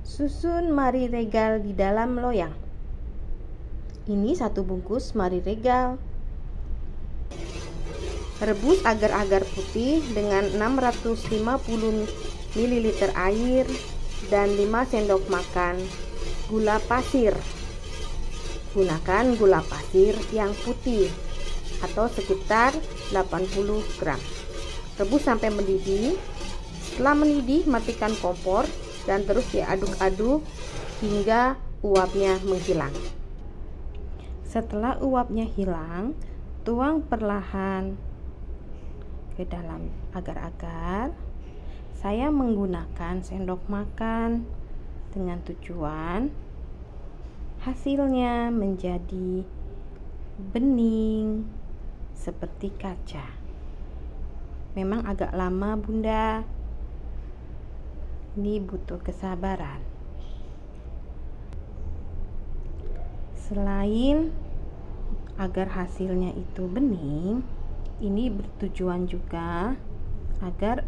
Susun mari regal di dalam loyang. Ini 1 bungkus mari regal. Rebus agar-agar putih dengan 650 ml air dan 5 sendok makan gula pasir. Gunakan gula pasir yang putih atau sekitar 80 gram. Rebus sampai mendidih. Setelah mendidih, matikan kompor dan terus diaduk-aduk hingga uapnya menghilang. Setelah uapnya hilang, tuang perlahan ke dalam agar-agar. Saya menggunakan sendok makan dengan tujuan hasilnya menjadi bening seperti kaca. Memang agak lama, Bunda. Ini butuh kesabaran. Selain agar hasilnya itu bening, ini bertujuan juga agar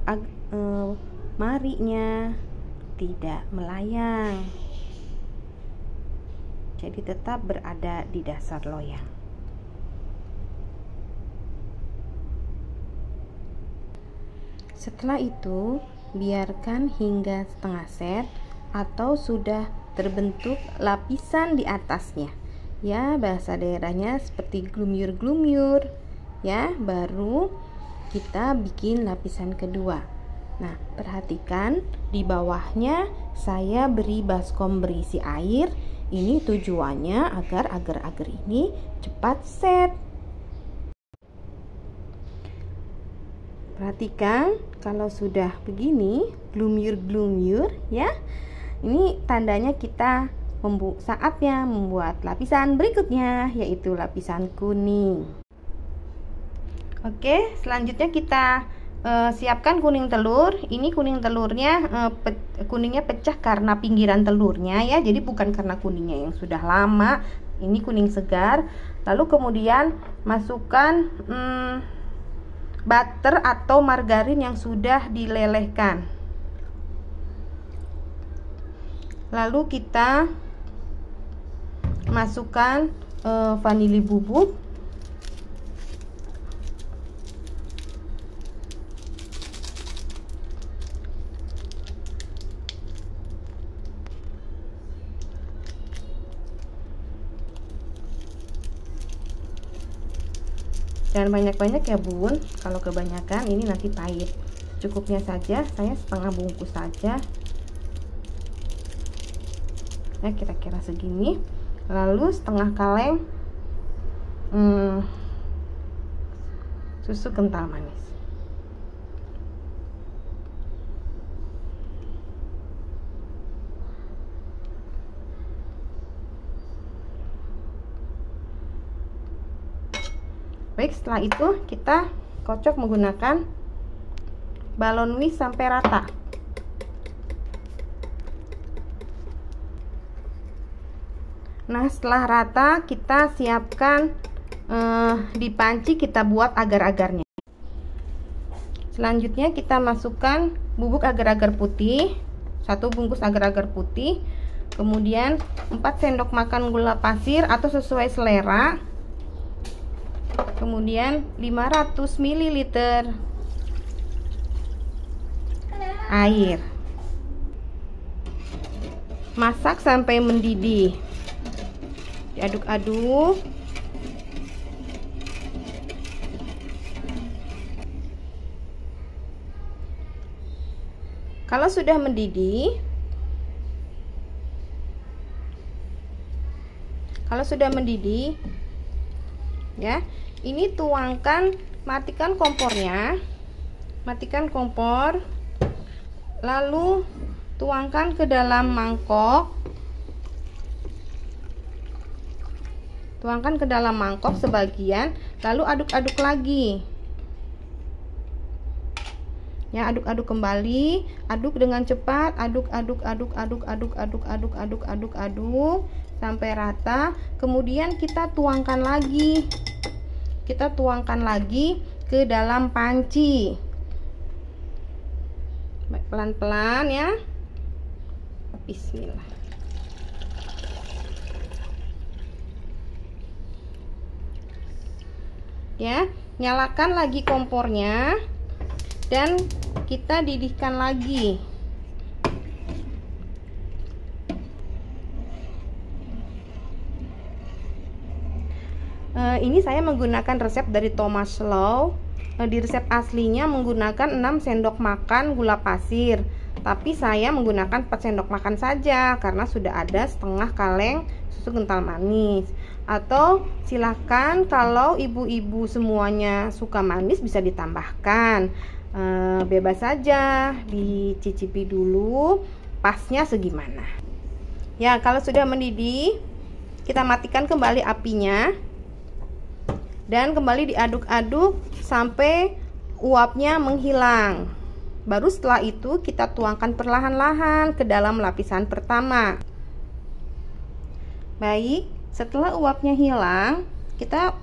marinya tidak melayang. Jadi tetap berada di dasar loyang. Setelah itu, biarkan hingga setengah set atau sudah terbentuk lapisan di atasnya. Ya, bahasa daerahnya seperti glumyur-glumyur. Ya, baru kita bikin lapisan kedua. Nah, perhatikan di bawahnya saya beri baskom berisi air. Ini tujuannya agar agar-agar ini cepat set. Perhatikan kalau sudah begini glumyur-glumyur ya. Ini tandanya kita saatnya membuat lapisan berikutnya, yaitu lapisan kuning. Oke, selanjutnya kita siapkan kuning telur. Ini kuning telurnya kuningnya pecah karena pinggiran telurnya ya. Jadi bukan karena kuningnya yang sudah lama. Ini kuning segar. Lalu kemudian masukkan butter atau margarin yang sudah dilelehkan. Lalu kita masukkan vanili bubuk. Jangan banyak-banyak ya Bun, kalau kebanyakan ini nanti pahit. Cukupnya saja, saya setengah bungkus saja. Ya, kira-kira segini. Lalu setengah kaleng susu kental manis. Baik, setelah itu kita kocok menggunakan balon whisk sampai rata. Nah, setelah rata kita siapkan di panci, kita buat agar-agarnya. Selanjutnya kita masukkan bubuk agar-agar putih, 1 bungkus agar-agar putih, kemudian 4 sendok makan gula pasir atau sesuai selera, kemudian 500 ml air. Masak sampai mendidih. Diaduk-aduk. Kalau sudah mendidih, ya, ini tuangkan, matikan kompornya, matikan kompor, lalu tuangkan ke dalam mangkok, sebagian, lalu aduk-aduk lagi. Ya, aduk-aduk kembali, aduk dengan cepat, aduk sampai rata. Kemudian kita tuangkan lagi. Ke dalam panci. Pelan-pelan ya. Bismillah. Ya, nyalakan lagi kompornya dan kita didihkan lagi. Ini saya menggunakan resep dari Thomas Low. Di resep aslinya menggunakan 6 sendok makan gula pasir, tapi saya menggunakan 4 sendok makan saja karena sudah ada setengah kaleng susu kental manis. Atau silahkan kalau ibu-ibu semuanya suka manis bisa ditambahkan, bebas saja, dicicipi dulu pasnya segimana. Ya, kalau sudah mendidih kita matikan kembali apinya dan kembali diaduk-aduk sampai uapnya menghilang. Baru setelah itu kita tuangkan perlahan-lahan ke dalam lapisan pertama. Baik, setelah uapnya hilang, kita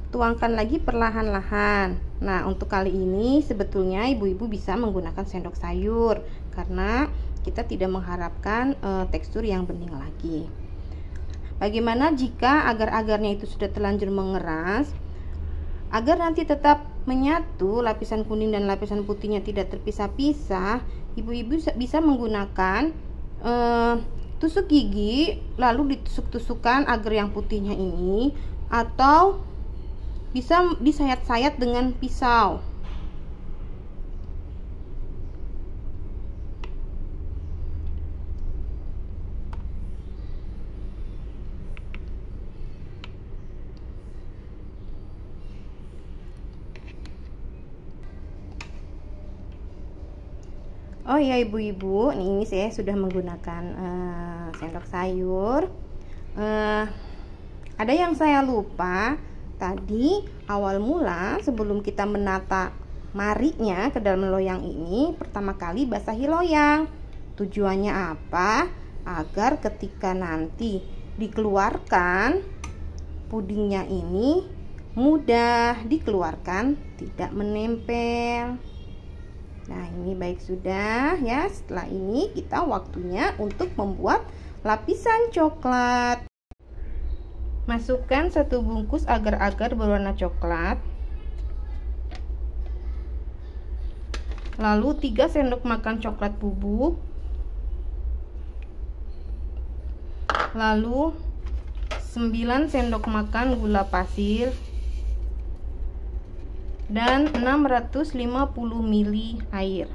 tuangkan lagi perlahan-lahan. Nah, untuk kali ini sebetulnya ibu-ibu bisa menggunakan sendok sayur karena kita tidak mengharapkan tekstur yang bening lagi. Bagaimana jika agar-agarnya itu sudah terlanjur mengeras? Agar nanti tetap menyatu, lapisan kuning dan lapisan putihnya tidak terpisah-pisah, ibu-ibu bisa menggunakan tusuk gigi, lalu ditusuk-tusukkan agar yang putihnya ini, atau bisa disayat-sayat dengan pisau. Oh ya ibu-ibu, ini saya sudah menggunakan sendok sayur. Ada yang saya lupa tadi, awal mula sebelum kita menata marinya ke dalam loyang ini, pertama kali basahi loyang. Tujuannya apa? Agar ketika nanti dikeluarkan, pudingnya ini mudah dikeluarkan, tidak menempel. Nah, ini baik sudah ya. Setelah ini kita waktunya untuk membuat lapisan coklat. Masukkan 1 bungkus agar-agar berwarna coklat. Lalu 3 sendok makan coklat bubuk. Lalu 9 sendok makan gula pasir. Dan 650 ml air.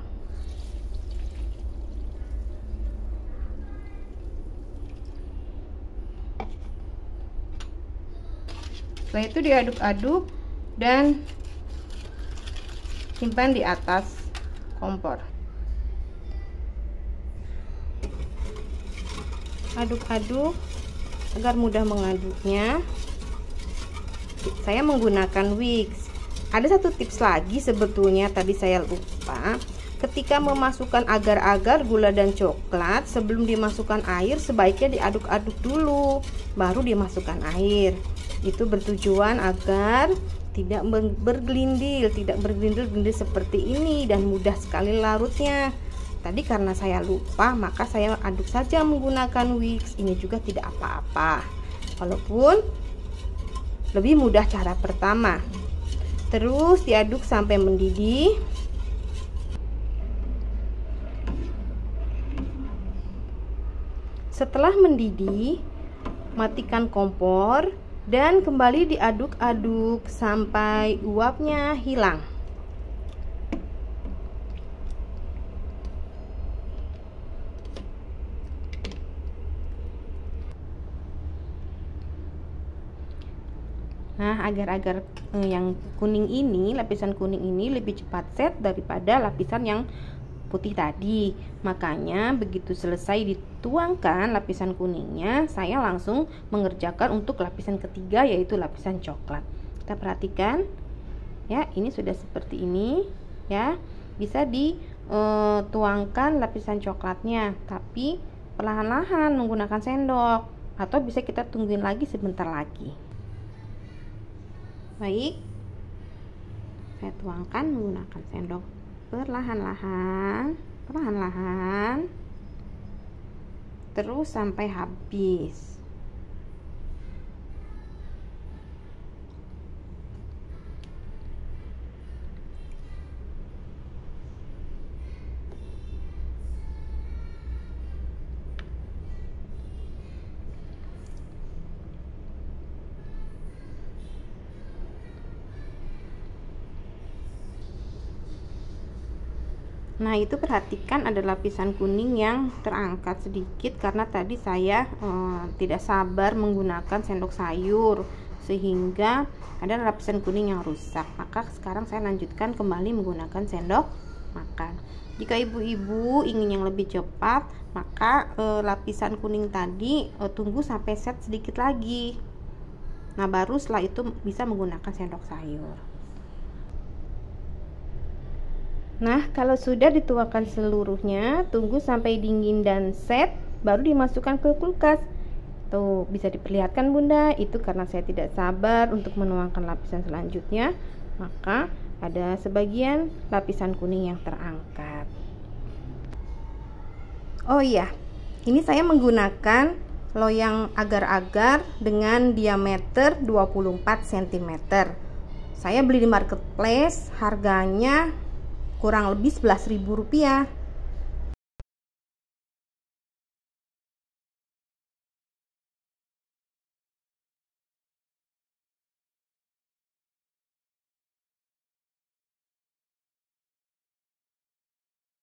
Setelah itu diaduk-aduk dan simpan di atas kompor. Aduk-aduk agar mudah mengaduknya. Saya menggunakan whisk. Ada satu tips lagi sebetulnya tadi saya lupa. Ketika memasukkan agar-agar gula dan coklat, sebelum dimasukkan air sebaiknya diaduk-aduk dulu, baru dimasukkan air. Itu bertujuan agar tidak bergelindil seperti ini dan mudah sekali larutnya. Tadi karena saya lupa, maka saya aduk saja menggunakan whisk. Ini juga tidak apa-apa, walaupun lebih mudah cara pertama. Terus diaduk sampai mendidih. Setelah mendidih, matikan kompor dan kembali diaduk-aduk sampai uapnya hilang. Nah, agar-agar yang kuning ini, lapisan kuning ini lebih cepat set daripada lapisan yang putih tadi. Makanya begitu selesai dituangkan lapisan kuningnya, saya langsung mengerjakan untuk lapisan ketiga, yaitu lapisan coklat. Kita perhatikan ya, ini sudah seperti ini ya. Bisa dituangkan lapisan coklatnya, tapi perlahan-lahan menggunakan sendok, atau bisa kita tungguin lagi sebentar lagi. Baik, saya tuangkan menggunakan sendok perlahan-lahan. terus sampai habis. Nah, itu perhatikan ada lapisan kuning yang terangkat sedikit karena tadi saya tidak sabar menggunakan sendok sayur sehingga ada lapisan kuning yang rusak. Maka sekarang saya lanjutkan kembali menggunakan sendok makan. Jika ibu-ibu ingin yang lebih cepat, maka lapisan kuning tadi tunggu sampai set sedikit lagi. Nah, baru setelah itu bisa menggunakan sendok sayur. Nah, kalau sudah dituangkan seluruhnya, tunggu sampai dingin dan set, baru dimasukkan ke kulkas. Tuh, bisa diperlihatkan Bunda, itu karena saya tidak sabar untuk menuangkan lapisan selanjutnya, maka ada sebagian lapisan kuning yang terangkat. Oh iya, ini saya menggunakan loyang agar-agar dengan diameter 24 cm. Saya beli di marketplace, harganya kurang lebih Rp11.000.